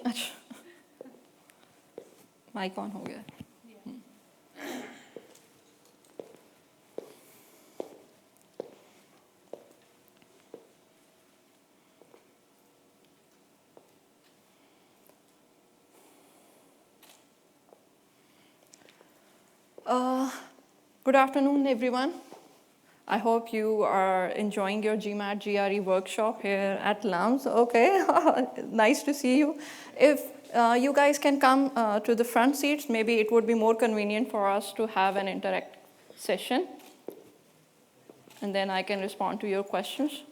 अच्छा, mic on हो गया. Good afternoon, everyone. I hope you are enjoying your GMAT GRE workshop here at LAMS. Okay, nice to see you. If you guys can come to the front seats, maybe it would be more convenient for us to have an interactive session. And then I can respond to your questions.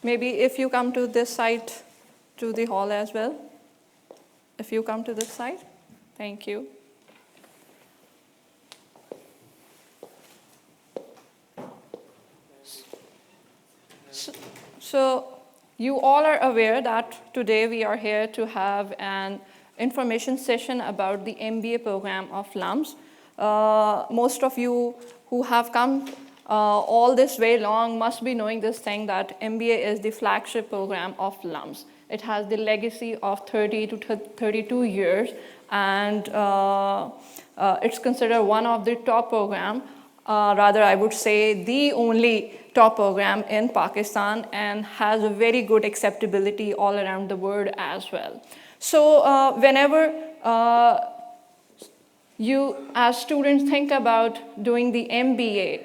Maybe if you come to this side, to the hall as well. If you come to this side, thank you. So you all are aware that today we are here to have an information session about the MBA program of LAMS. Most of you who have come all this way long must be knowing this thing that MBA is the flagship program of LAMS. It has the legacy of 30 to 32 years, and it's considered one of the top program, rather I would say the only top program in Pakistan, and has a very good acceptability all around the world as well. So whenever you as students think about doing the MBA,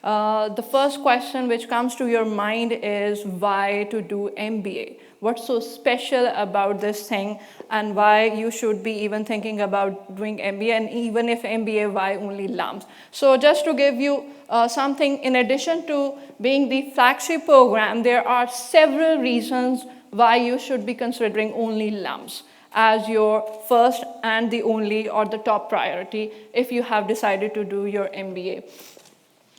the first question which comes to your mind is why to do MBA? What's so special about this thing, and why you should be even thinking about doing MBA, and even if MBA, why only LAMS? So just to give you something, in addition to being the flagship program, there are several reasons why you should be considering only LAMS as your first and the only or the top priority if you have decided to do your MBA.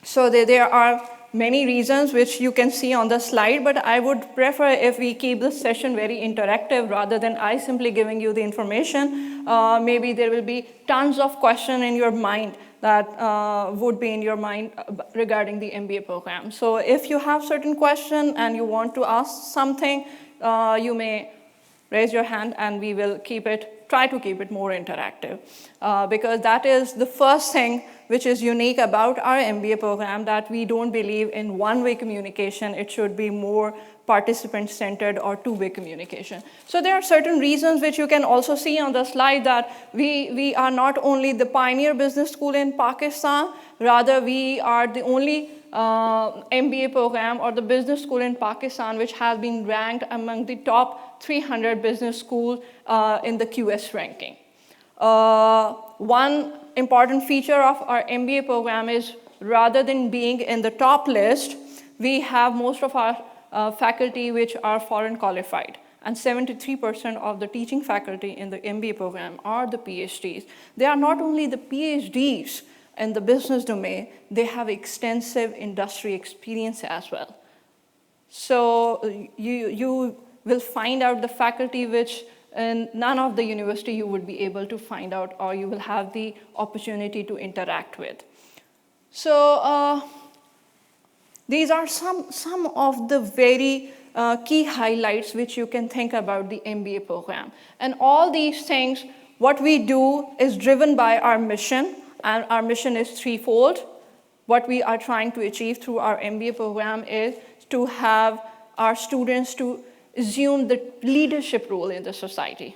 So there are many reasons which you can see on the slide, but I would prefer if we keep this session very interactive rather than I simply giving you the information. Maybe there will be tons of questions in your mind that would be in your mind regarding the MBA program. So if you have certain question and you want to ask something, you may raise your hand and we will try to keep it more interactive. Because that is the first thing which is unique about our MBA program, that we don't believe in one-way communication. It should be more participant-centered or two-way communication. So there are certain reasons which you can also see on the slide, that we are not only the pioneer business school in Pakistan, rather we are the only MBA program or the business school in Pakistan which has been ranked among the top 300 business schools in the QS ranking. One important feature of our MBA program is, rather than being in the top list, we have most of our faculty which are foreign qualified. And 73% of the teaching faculty in the MBA program are the PhDs. They are not only the PhDs in the business domain, they have extensive industry experience as well. So you will find out the faculty which in none of the university you would be able to find out, or you will have the opportunity to interact with. So these are some of the very key highlights which you can think about the MBA program. And all these things, what we do is driven by our mission, and our mission is threefold. What we are trying to achieve through our MBA program is to have our students to assume the leadership role in the society.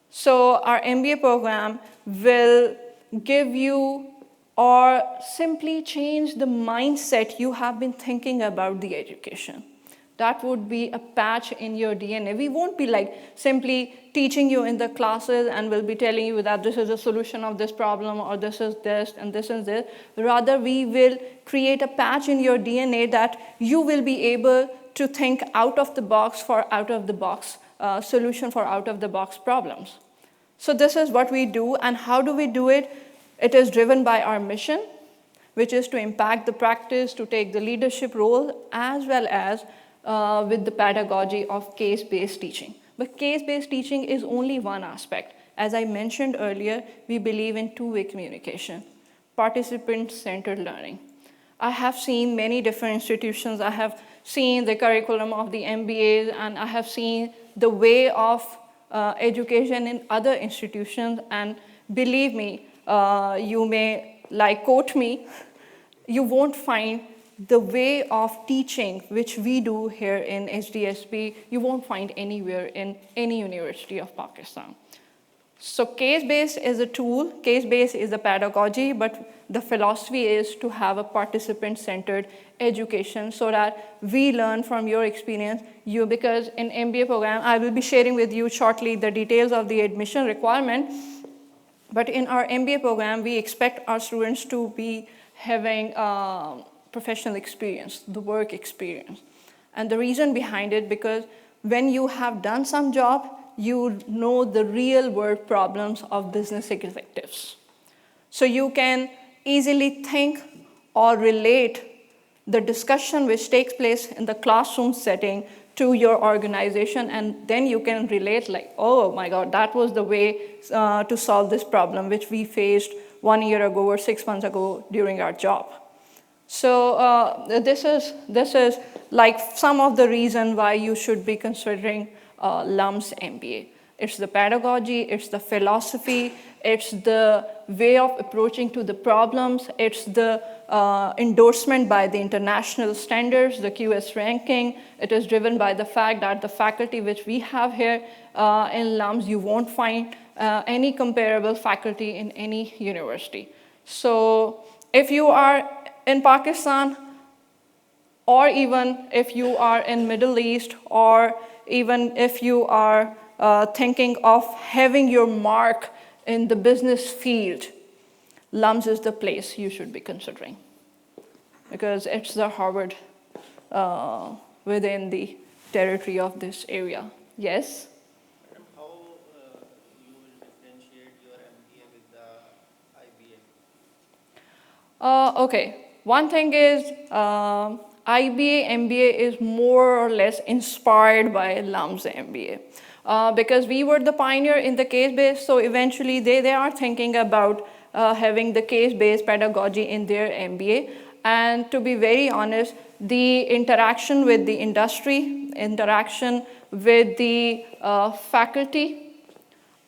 So our MBA program will give you or simply change the mindset you have been thinking about the education. That would be a patch in your DNA. We won't be like simply teaching you in the classes and will be telling you that this is a solution of this problem, or this is this and this is this. Rather, we will create a patch in your DNA that you will be able to think out of the box for out of the box solution for out of the box problems. So this is what we do. And how do we do it? It is driven by our mission, which is to impact the practice, to take the leadership role, as well as with the pedagogy of case-based teaching. But case-based teaching is only one aspect. As I mentioned earlier, we believe in two-way communication, participant-centered learning. I have seen many different institutions. I have seen the curriculum of the MBAs, and I have seen the way of education in other institutions. And believe me, you may quote me, you won't find the way of teaching which we do here in HDSB, you won't find anywhere in any university of Pakistan. So case-based is a tool, case-based is a pedagogy, but the philosophy is to have a participant-centered education so that we learn from your experience. Because in MBA program, I will be sharing with you shortly the details of the admission requirement, but in our MBA program, we expect our students to be having professional experience, the work experience. And the reason behind it, because when you have done some job, you know the real world problems of business executives. So you can easily think or relate the discussion which takes place in the classroom setting to your organization, and then you can relate oh my God, that was the way to solve this problem which we faced 1 year ago or 6 months ago during our job. So this is some of the reason why you should be considering LUMS MBA. It's the pedagogy, it's the philosophy, it's the way of approaching to the problems, it's the endorsement by the international standards, the QS ranking. It is driven by the fact that the faculty which we have here in LUMS, you won't find any comparable faculty in any university. So if you are in Pakistan, or even if you are in Middle East, or even if you are thinking of having your mark in the business field, LUMS is the place you should be considering, because it's the Harvard within the territory of this area. Yes? Madam, how you will differentiate your MBA with the IBA? Okay, one thing is IBA, MBA is more or less inspired by LUMS MBA. Because we were the pioneer in the case-based, so eventually they are thinking about having the case-based pedagogy in their MBA. And to be very honest, the interaction with the industry, interaction with the faculty,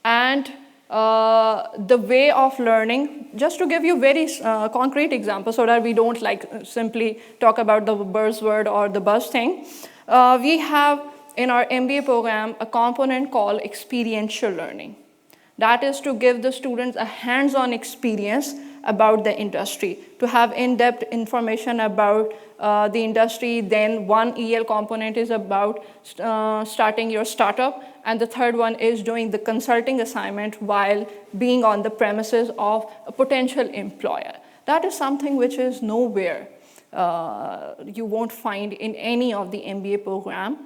and the way of learning, just to give you very concrete examples so that we don't simply talk about the buzzword or the buzz thing. We have in our MBA program a component called experiential learning. That is to give the students a hands-on experience about the industry, to have in-depth information about the industry. Then one EL component is about starting your startup, and the third one is doing the consulting assignment while being on the premises of a potential employer. That is something which is nowhere. You won't find in any of the MBA program,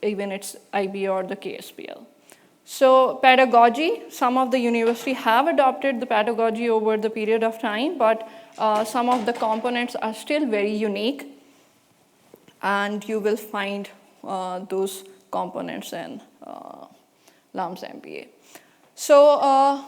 even it's IB or the KSPL. So pedagogy, some of the universities have adopted the pedagogy over the period of time, but some of the components are still very unique, and you will find those components in LUMS MBA. So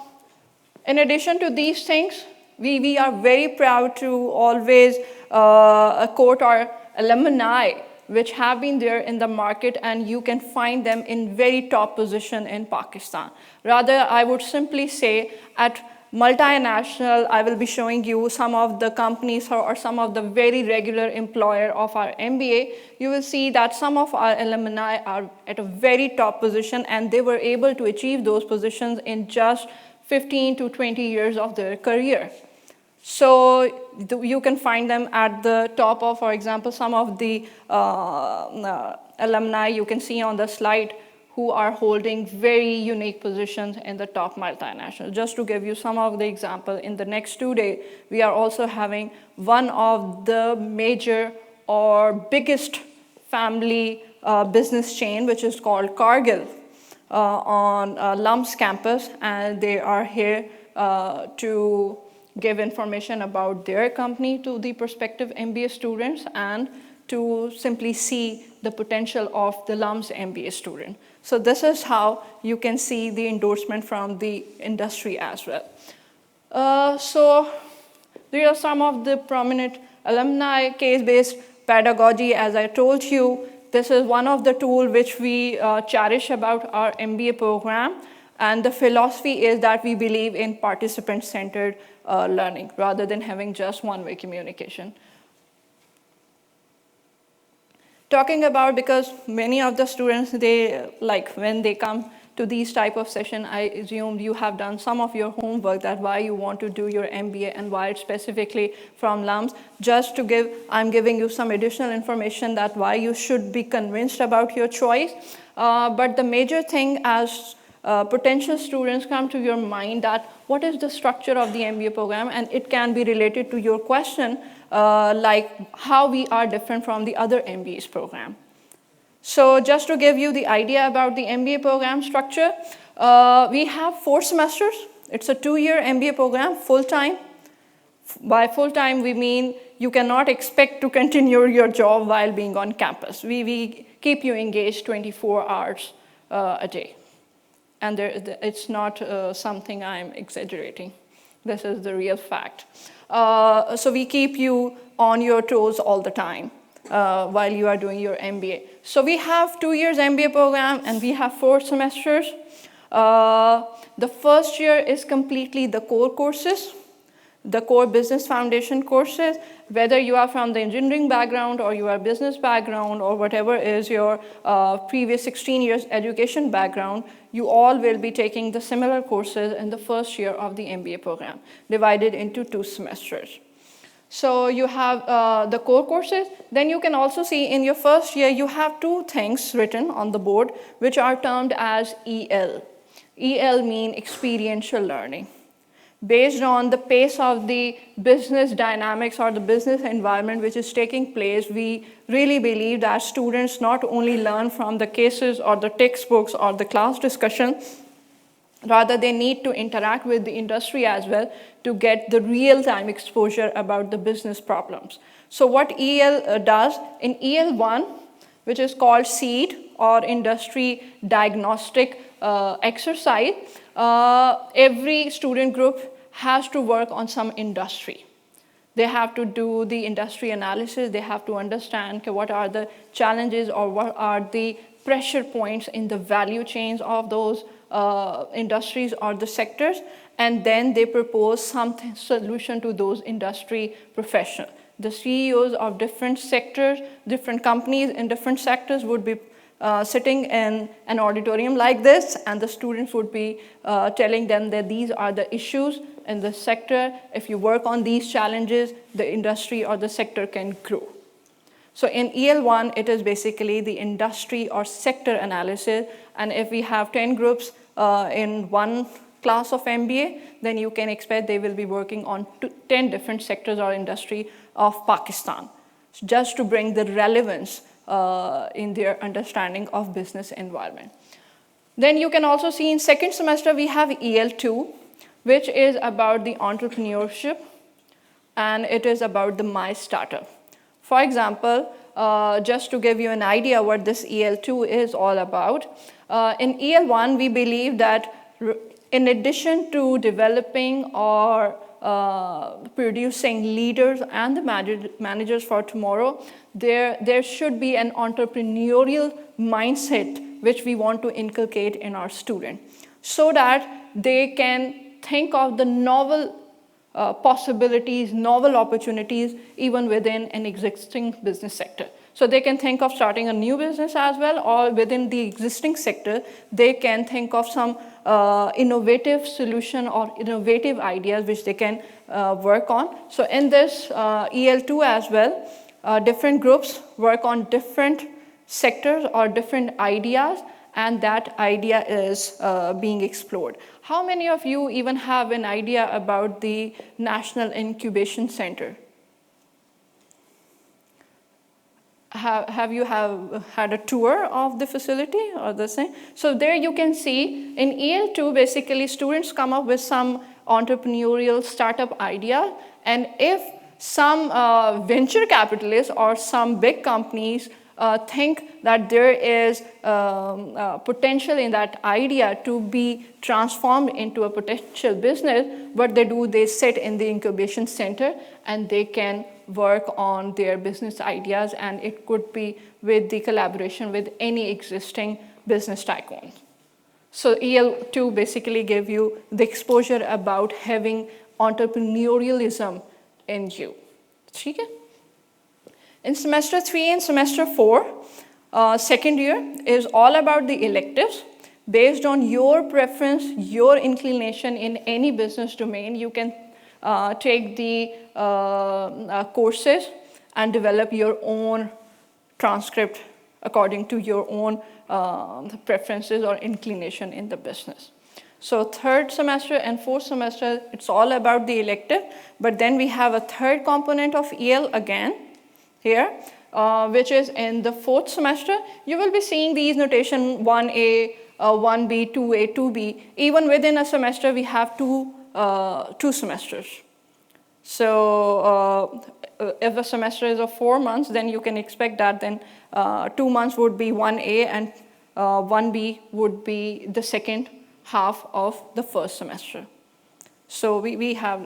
in addition to these things, we are very proud to always quote our alumni which have been there in the market, and you can find them in very top position in Pakistan. Rather, I would simply say at multinational, I will be showing you some of the companies or some of the very regular employer of our MBA. You will see that some of our alumni are at a very top position, and they were able to achieve those positions in just 15 to 20 years of their career. So you can find them at the top of, for example, some of the alumni you can see on the slide who are holding very unique positions in the top multinationals. Just to give you some of the example, in the next 2 days, we are also having one of the major or biggest family business chain, which is called Cargill, on LUMS campus, and they are here to give information about their company to the prospective MBA students and to simply see the potential of the LUMS MBA student. So this is how you can see the endorsement from the industry as well. So There are some of the prominent alumni, case-based pedagogy, as I told you. This is one of the tools which we cherish about our MBA program. And the philosophy is that we believe in participant-centered learning rather than having just one-way communication. Talking about, because many of the students, they like when they come to these type of session, I assume you have done some of your homework that why you want to do your MBA and why it's specifically from LUMS. Just to give, I'm giving you some additional information that why you should be convinced about your choice. But the major thing as potential students come to your mind that what is the structure of the MBA program, and it can be related to your question like how we are different from the other MBA's program. So just to give you the idea about the MBA program structure, we have 4 semesters. It's a 2-year MBA program, full-time. By full-time, we mean you cannot expect to continue your job while being on campus. We keep you engaged 24 hours a day. And it's not something I'm exaggerating. This is the real fact. So we keep you on your toes all the time while you are doing your MBA. So we have 2 years MBA program and we have 4 semesters. The first year is completely the core courses, the core business foundation courses, whether you are from the engineering background or you are business background or whatever is your previous 16 years education background, you all will be taking the similar courses in the first year of the MBA program, divided into 2 semesters. So you have the core courses. Then you can also see in your first year, you have 2 things written on the board, which are termed as EL. EL mean experiential learning. Based on the pace of the business dynamics or the business environment which is taking place, we really believe that students not only learn from the cases or the textbooks or the class discussion, rather they need to interact with the industry as well to get the real-time exposure about the business problems. So what EL does, in EL1, which is called SEED or Industry Diagnostic Exercise, every student group has to work on some industry. They have to do the industry analysis. They have to understand what are the challenges or what are the pressure points in the value chains of those industries or the sectors. And then they propose some solution to those industry professionals. The CEOs of different sectors, different companies in different sectors would be sitting in an auditorium like this, and the students would be telling them that these are the issues in the sector. If you work on these challenges, the industry or the sector can grow. So in EL1, it is basically the industry or sector analysis. And if we have 10 groups in one class of MBA, then you can expect they will be working on 10 different sectors or industry of Pakistan, just to bring the relevance in their understanding of business environment. Then you can also see in second semester, we have EL2, which is about the entrepreneurship, and it is about the My Startup. For example, just to give you an idea what this EL2 is all about, in EL1, we believe that in addition to developing or producing leaders and the managers for tomorrow, there should be an entrepreneurial mindset which we want to inculcate in our students so that they can think of the novel possibilities, novel opportunities, even within an existing business sector. So they can think of starting a new business as well, or within the existing sector, they can think of some innovative solution or innovative ideas which they can work on. So in this EL2 as well, different groups work on different sectors or different ideas, and that idea is being explored. How many of you even have an idea about the National Incubation Center? Have you had a tour of the facility or the same? So there you can see in EL2, basically students come up with some entrepreneurial startup idea, and if some venture capitalists or some big companies think that there is potential in that idea to be transformed into a potential business, what they do, they sit in the incubation center and they can work on their business ideas, and it could be with the collaboration with any existing business tycoon. So EL2 basically give you the exposure about having entrepreneurialism in you. ठीक है? In semester 3 and semester 4, second year is all about the electives. Based on your preference, your inclination in any business domain, you can take the courses and develop your own transcript according to your own preferences or inclination in the business. So third semester and fourth semester, it's all about the elective, but then we have a third component of EL again here, which is in the fourth semester. You will be seeing these notation 1A, 1B, 2A, 2B. Even within a semester, we have two semesters. So if a semester is of 4 months, then you can expect that then 2 months would be 1A and 1B would be the second half of the first semester. So we have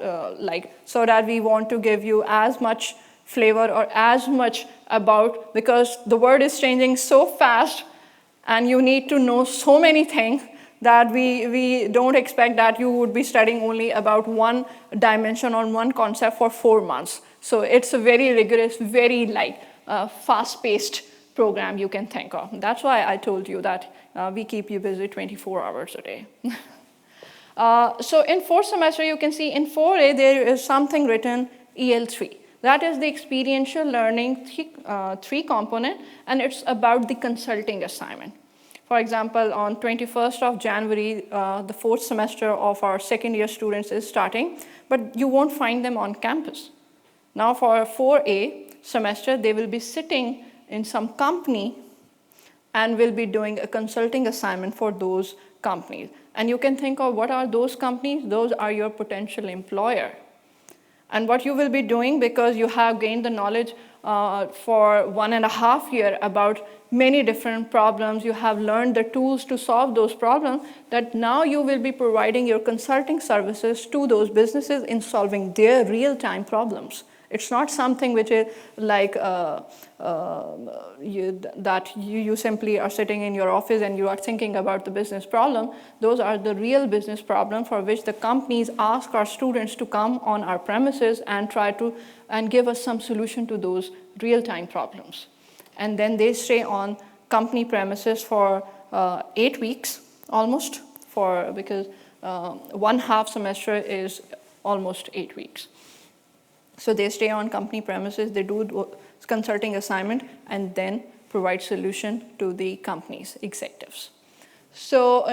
so that we want to give you as much flavor or as much about, because the world is changing so fast and you need to know so many things that we don't expect that you would be studying only about one dimension or one concept for 4 months. So it's a very rigorous, very fast-paced program you can think of. That's why I told you that we keep you busy 24 hours a day. So in fourth semester, you can see in 4A, there is something written EL3. That is the experiential learning 3 component, and it's about the consulting assignment. For example, on 21st of January, the fourth semester of our second year students is starting, but you won't find them on campus. Now for 4A semester, they will be sitting in some company and will be doing a consulting assignment for those companies. And you can think of what are those companies? Those are your potential employer. And what you will be doing, because you have gained the knowledge for 1.5 years about many different problems, you have learned the tools to solve those problems, that now you will be providing your consulting services to those businesses in solving their real-time problems. It's not something which is like you simply are sitting in your office and you are thinking about the business problem. Those are the real business problems for which the companies ask our students to come on our premises and try to give us some solution to those real-time problems. And then they stay on company premises for 8 weeks almost, because 1/2 semester is almost 8 weeks. So they stay on company premises, they do consulting assignment, and then provide solution to the company's executives. So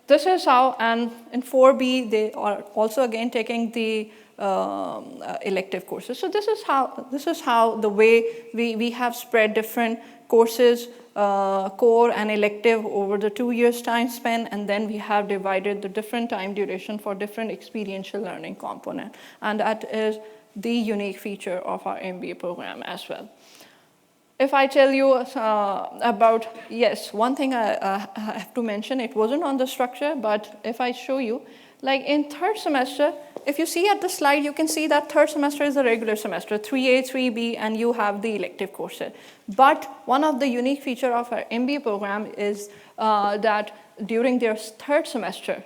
this is how, and in 4B, they are also again taking the elective courses. So this is how the way we have spread different courses, core and elective over the 2 years time span, and then we have divided the different time duration for different experiential learning component. And that is the unique feature of our MBA program as well. If I tell you about, yes, one thing I have to mention, it wasn't on the structure, but if I show you, like in third semester, if you see at the slide, you can see that third semester is a regular semester, 3A, 3B, and you have the elective courses. But one of the unique feature of our MBA program is that during their third semester,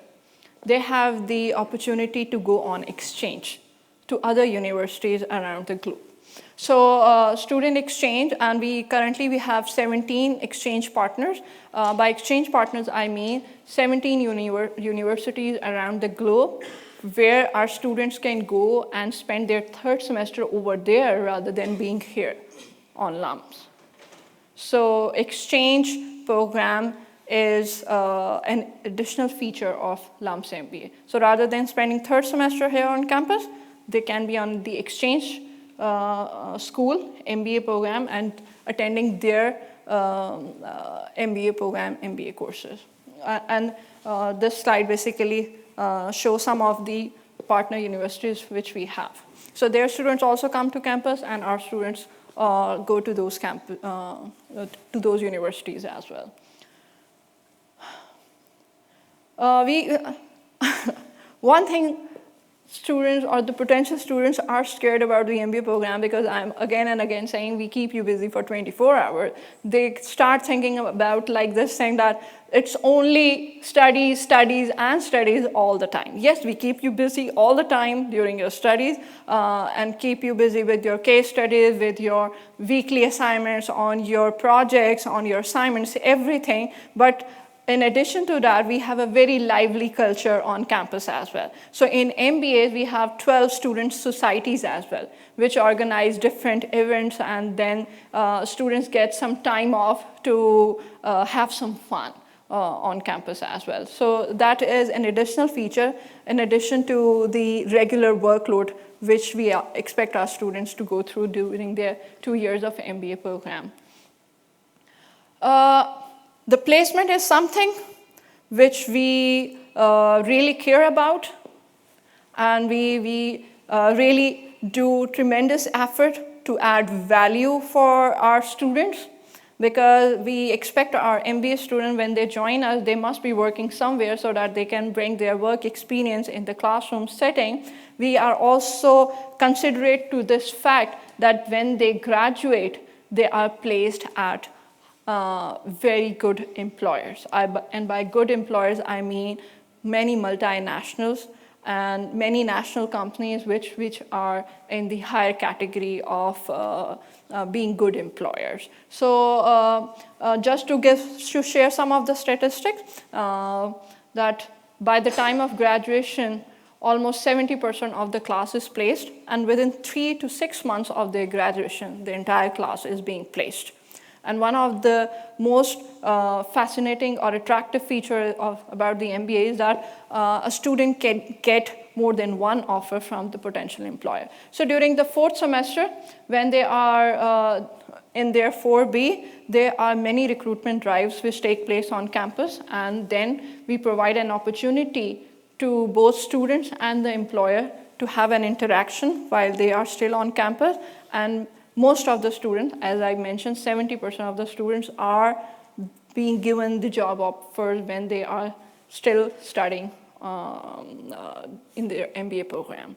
they have the opportunity to go on exchange to other universities around the globe. So student exchange, and currently we have 17 exchange partners. By exchange partners, I mean 17 universities around the globe where our students can go and spend their third semester over there rather than being here on LUMS. So exchange program is an additional feature of LUMS MBA. So rather than spending third semester here on campus, they can be on the exchange school MBA program and attending their MBA program MBA courses. And this slide basically shows some of the partner universities which we have. So their students also come to campus, and our students go to those to those universities as well. One thing students or the potential students are scared about the MBA program, because I'm again and again saying we keep you busy for 24 hours. They start thinking about like this thing that it's only studies, studies, and studies all the time. Yes, we keep you busy all the time during your studies and keep you busy with your case studies, with your weekly assignments, on your projects, on your assignments, everything. But in addition to that, we have a very lively culture on campus as well. So in MBAs, we have 12 student societies as well, which organize different events, and then students get some time off to have some fun on campus as well. So that is an additional feature in addition to the regular workload which we expect our students to go through during their 2 years of MBA program. The placement is something which we really care about, and we really do tremendous effort to add value for our students, because we expect our MBA students, when they join us, they must be working somewhere so that they can bring their work experience in the classroom setting. We are also considerate to this fact that when they graduate, they are placed at very good employers. And by good employers, I mean many multinationals and many national companies which are in the higher category of being good employers. So just to share some of the statistics, that by the time of graduation, almost 70% of the class is placed, and within 3 to 6 months of their graduation, the entire class is being placed. And one of the most fascinating or attractive features about the MBA is that a student can get more than one offer from the potential employer. So during the 4th semester, when they are in their 4B, there are many recruitment drives which take place on campus, and then we provide an opportunity to both students and the employer to have an interaction while they are still on campus. And most of the students, as I mentioned, 70% of the students are being given the job offers when they are still studying in their MBA program.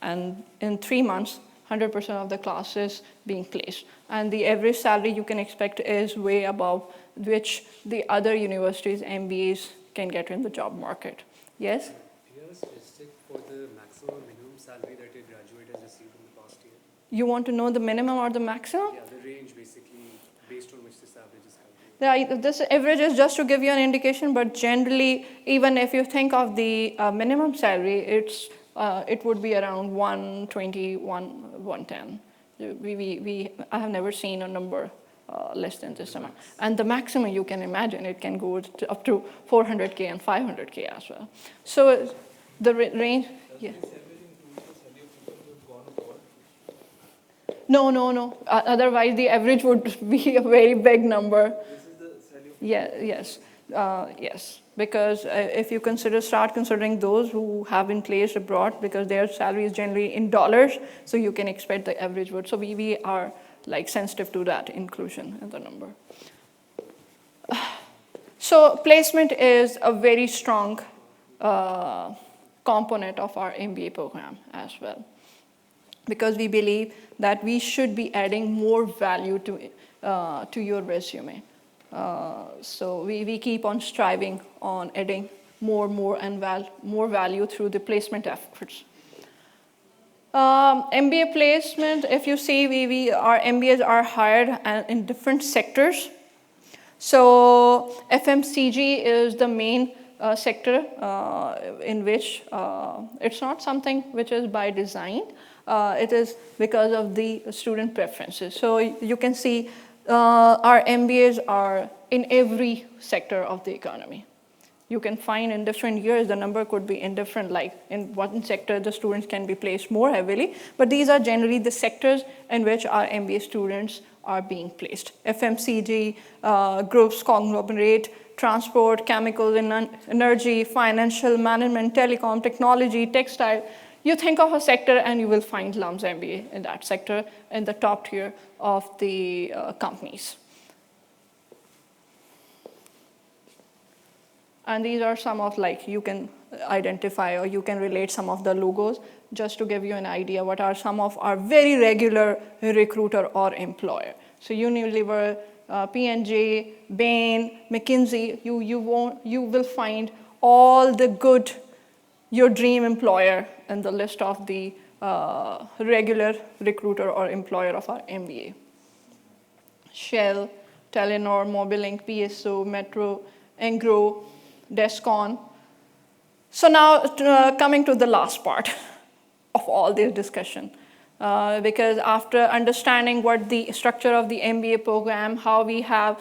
And in 3 months, 100% of the class is being placed. And the average salary you can expect is way above which the other universities, MBAs, can get in the job market. Yes? Do you have a statistic for the maximum minimum salary that a graduate has received in the past year? You want to know the minimum or the maximum? Yeah, the range basically based on which this average is calculated. Yeah, this average is just to give you an indication, but generally, even if you think of the minimum salary, it would be around 120, 110. I have never seen a number less than this amount. And the maximum you can imagine, it can go up to 400K and 500K as well. So the range, yeah. No. Otherwise, the average would be a very big number. This is the salary. Yeah, yes. Because if you start considering those who have been placed abroad, because their salary is generally in dollars, so you can expect the average would. So we are like sensitive to that inclusion in the number. So placement is a very strong component of our MBA program as well, because we believe that we should be adding more value to your resume. So we keep on striving on adding more value through the placement efforts. MBA placement, if you see, our MBAs are hired in different sectors. So FMCG is the main sector in which it's not something which is by design. It is because of the student preferences. So you can see our MBAs are in every sector of the economy. You can find in different years, the number could be in different, like in one sector, the students can be placed more heavily, but these are generally the sectors in which our MBA students are being placed. FMCG, groups, conglomerate, transport, chemicals, energy, financial management, telecom, technology, textile. you think of a sector and you will find LUMS MBA in that sector in the top tier of the companies. And these are some of you can identify or you can relate some of the logos just to give you an idea what are some of our very regular recruiter or employer. So Unilever, P&G, Bain, McKinsey, you will find all the good, your dream employer in the list of the regular recruiter or employer of our MBA. Shell, Telenor, Mobilink, PSO, Metro, Engro, Descon. So now coming to the last part of all this discussion. Because after understanding what the structure of the MBA program, how we have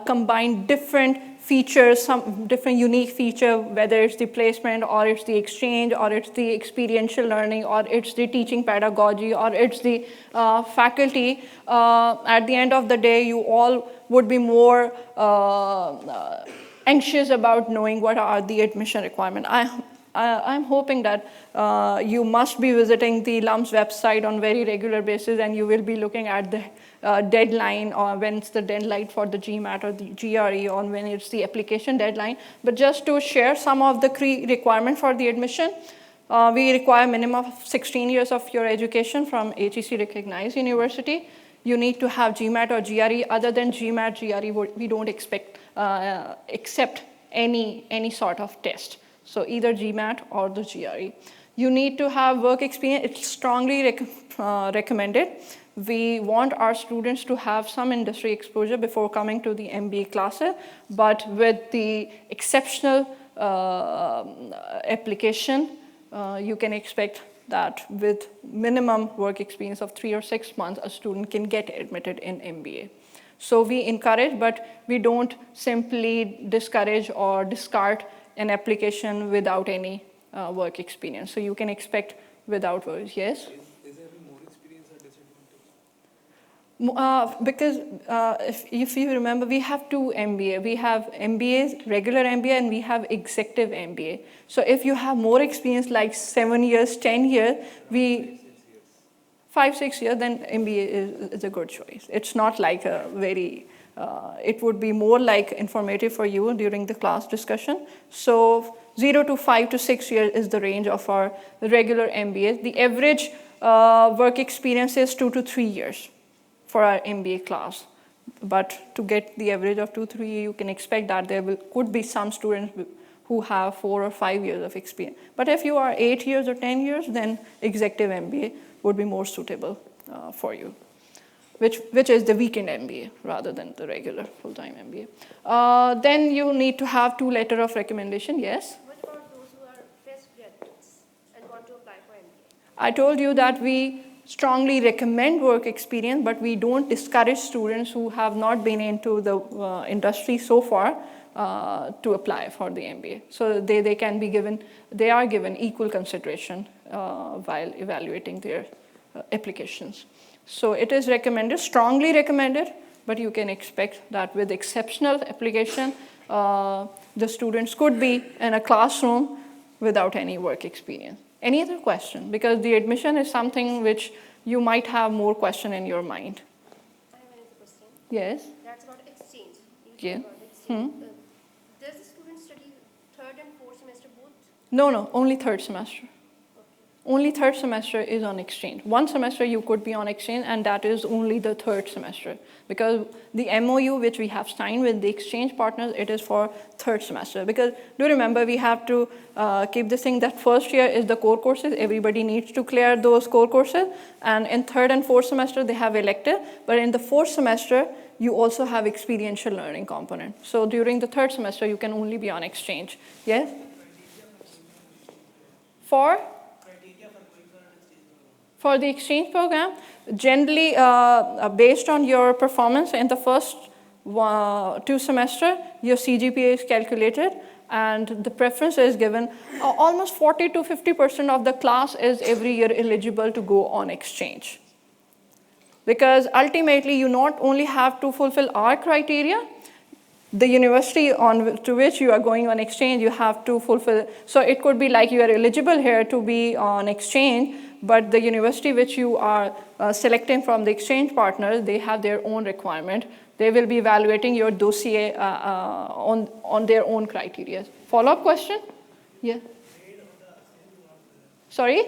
combined different features, some different unique feature, whether it's the placement or it's the exchange or it's the experiential learning or it's the teaching pedagogy or it's the faculty, at the end of the day, you all would be more anxious about knowing what are the admission requirements. I'm hoping that you must be visiting the LUMS website on very regular basis and you will be looking at the deadline or when it's the deadline for the GMAT or the GRE or when it's the application deadline. But just to share some of the key requirements for the admission, we require minimum of 16 years of your education from HEC recognized university. You need to have GMAT or GRE. Other than GMAT, GRE, we don't accept any sort of test. So either GMAT or the GRE. You need to have work experience. It's strongly recommended. We want our students to have some industry exposure before coming to the MBA classes, but with the exceptional application, you can expect that with minimum work experience of 3 or 6 months, a student can get admitted in MBA. So we encourage, but we don't simply discourage or discard an application without any work experience. So you can expect without work, yes? Is there more experience or disadvantage? Because if you remember, we have 2 MBA. We have MBAs, regular MBA, and we have executive MBA. So if you have more experience, like 7 years, 10 years, 5-6 years, then MBA is a good choice. It's not like a very, it would be more like informative for you during the class discussion. So 0 to 5 to 6 years is the range of our regular MBA. The average work experience is 2 to 3 years for our MBA class. But to get the average of 2-3 years, you can expect that there could be some students who have 4 or 5 years of experience. But if you are 8 years or 10 years, then executive MBA would be more suitable for you, which is the weekend MBA rather than the regular full-time MBA. Then you need to have 2 letters of recommendation, yes? What about those who are fresh graduates and want to apply for MBA? I told you that we strongly recommend work experience, but we don't discourage students who have not been into the industry so far to apply for the MBA. So they can be given, they are given equal consideration while evaluating their applications. So it is recommended, strongly recommended, but you can expect that with exceptional application, the students could be in a classroom without any work experience. Any other question? Because the admission is something which you might have more question in your mind. I have another question. Yes? That's about exchange. Yeah. About exchange. Does the student study 3rd and 4th semester both? No, only 3rd semester. Only 3rd semester is on exchange. 1 semester you could be on exchange, and that is only the 3rd semester. Because the MOU which we have signed with the exchange partners, it is for 3rd semester. Because do remember, we have to keep this thing that first year is the core courses. Everybody needs to clear those core courses. And in 3rd and 4th semester, they have elective. But in the 4th semester, you also have experiential learning component. So during the 3rd semester, you can only be on exchange. Yes? For the exchange program, generally based on your performance in the first 2 semesters, your CGPA is calculated and the preference is given. Almost 40 to 50% of the class is every year eligible to go on exchange. Because ultimately, you not only have to fulfill our criteria, the university to which you are going on exchange, you have to fulfill. So it could be like you are eligible here to be on exchange, but the university which you are selecting from the exchange partners, they have their own requirement. They will be evaluating your dossier on their own criteria. Follow-up question? Yeah. Sorry?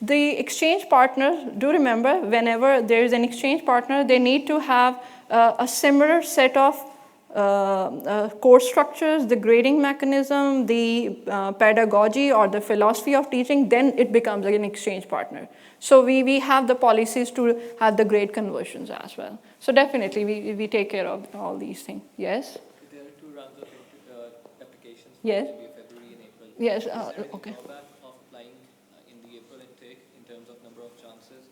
The exchange partners, do remember, whenever there is an exchange partner, they need to have a similar set of course structures, the grading mechanism, the pedagogy or the philosophy of teaching, then it becomes like an exchange partner. So we have the policies to have the grade conversions as well. So definitely we take care of all these things. Yes? There are 2 rounds of applications for Yes. MBA, February and April. Yes, Is there any okay. drawback of applying in the April intake in terms of number of chances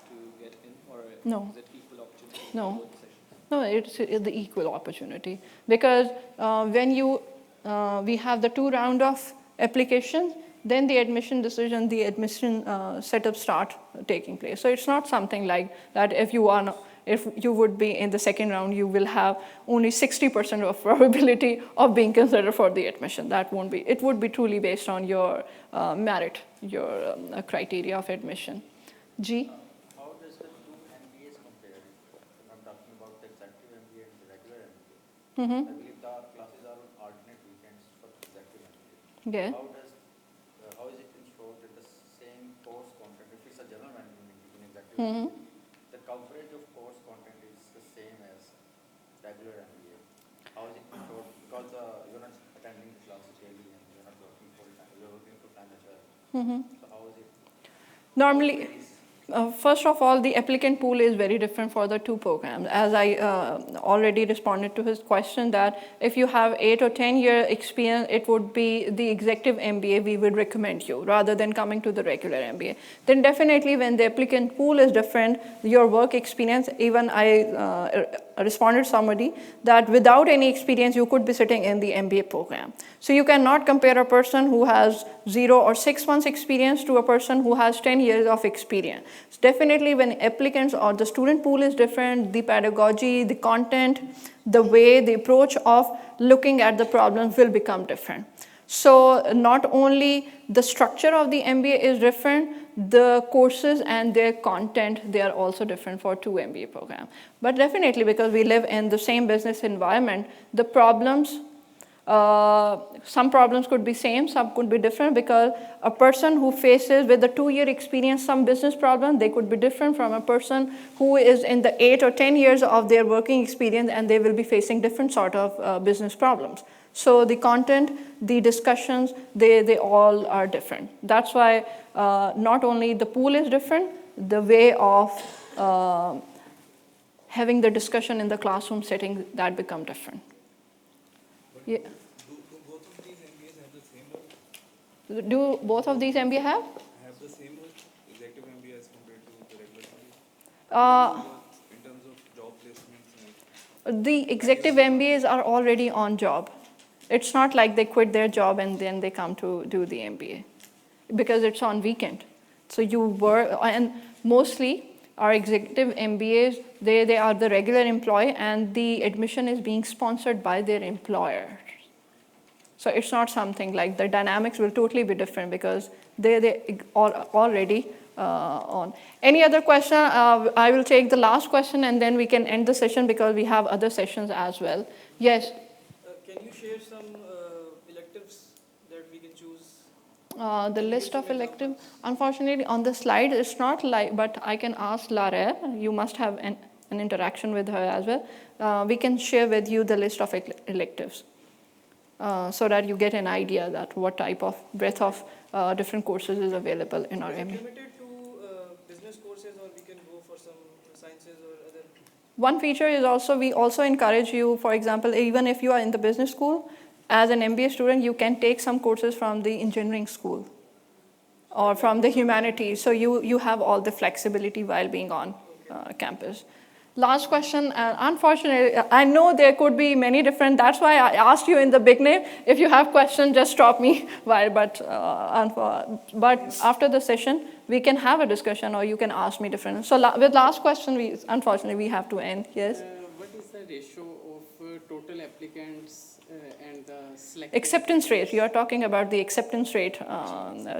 to get in, or No. is it equal opportunity No. for both sessions? No, it's the equal opportunity, because when we have the 2 round of applications, then the admission decision, the admission setup start taking place. So it's not something like that if you would be in the second round, you will have only 60% of probability of being considered for the admission. That won't be. It would be truly based on your merit, your criteria of admission. G? How does the two MBAs compare? I'm talking about the executive MBA and the regular MBA. Mm-hmm. I believe the classes are on alternate weekends for the executive MBA. Yeah. How is it ensured that the same course content, if it's a general management in executive Mm-hmm. MBA, the coverage of course content is the same as regular MBA? How is it ensured? Because you're not attending the classes daily and you're not working full time, you're working full time as well. Mm-hmm. So how is it? Normally, first of all, the applicant pool is very different for the 2 programs. As I already responded to his question, that if you have 8 or 10 year experience, it would be the executive MBA we would recommend you rather than coming to the regular MBA. Then definitely when the applicant pool is different, your work experience, even I responded to somebody that without any experience, you could be sitting in the MBA program. So you cannot compare a person who has 0 or 6 months experience to a person who has 10 years of experience. So definitely when applicants or the student pool is different, the pedagogy, the content, the way, the approach of looking at the problems will become different. So not only the structure of the MBA is different, the courses and their content, they are also different for 2 MBA programs. But definitely because we live in the same business environment, the problems, some problems could be same, some could be different, because a person who faces with a 2-year experience some business problem, they could be different from a person who is in the 8 or 10 years of their working experience and they will be facing different sort of business problems. So the content, the discussions, they all are different. That's why not only the pool is different, the way of having the discussion in the classroom setting, that become different. Yeah. Do both of these MBAs have the same role? Do both of these MBA have? Have the same role, executive MBA as compared to the regular MBA? In terms of job placements and The executive MBAs are already on job. It's not like they quit their job and then they come to do the MBA, because it's on weekend. So you work, and mostly our executive MBAs, they are the regular employee and the admission is being sponsored by their employer. So it's not something like the dynamics will totally be different because they are already on. Any other question? I will take the last question and then we can end the session because we have other sessions as well. Yes? Can you share some electives that we can choose? The list of elective, unfortunately on the slide it's not like, but I can ask Lara, you must have an interaction with her as well. We can share with you the list of electives so that you get an idea that what type of breadth of different courses is available in our MBA. Is it limited to business courses, or we can go for some sciences or other? One feature is also, we also encourage you, for example, even if you are in the business school, as an MBA student, you can take some courses from the engineering school or from the humanities. So you have all the flexibility while being on campus. Last question, and unfortunately, I know there could be many different, that's why I asked you in the beginning, if you have questions, just stop me while, but after the session, we can have a discussion or you can ask me different. So with last question, unfortunately, we have to end, yes? What is the ratio of total applicants and the selected? Acceptance rate, you are talking about the acceptance rate,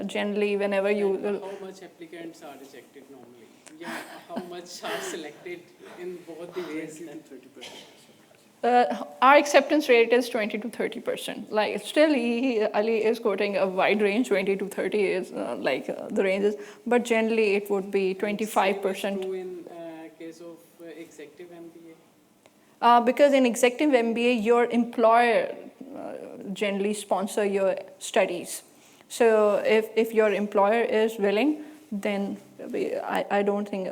generally whenever you... How much applicants are rejected normally? Yeah, how much are selected in both the ways? Our acceptance rate is 20 to 30%. Like still, Ali is quoting a wide range. 20 to 30 is the ranges, but generally it would be 25%. True in case of executive MBA. Because in executive MBA, your employer generally sponsor your studies. So if your employer is willing, then I don't think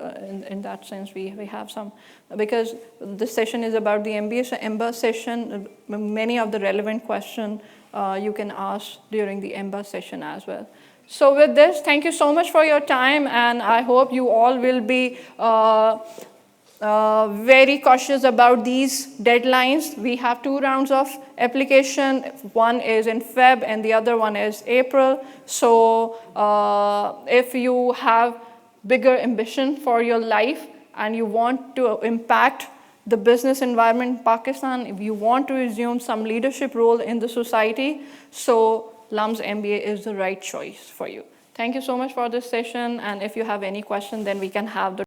in that sense we have some, because this session is about the MBA, so MBA session, many of the relevant questions you can ask during the MBA session as well. So with this, thank you so much for your time, and I hope you all will be very cautious about these deadlines. We have 2 rounds of application. One is in Feb and the other one is April. So if you have bigger ambition for your life and you want to impact the business environment in Pakistan, if you want to assume some leadership role in the society, so LUMS MBA is the right choice for you. Thank you so much for this session, and if you have any question, then we can have the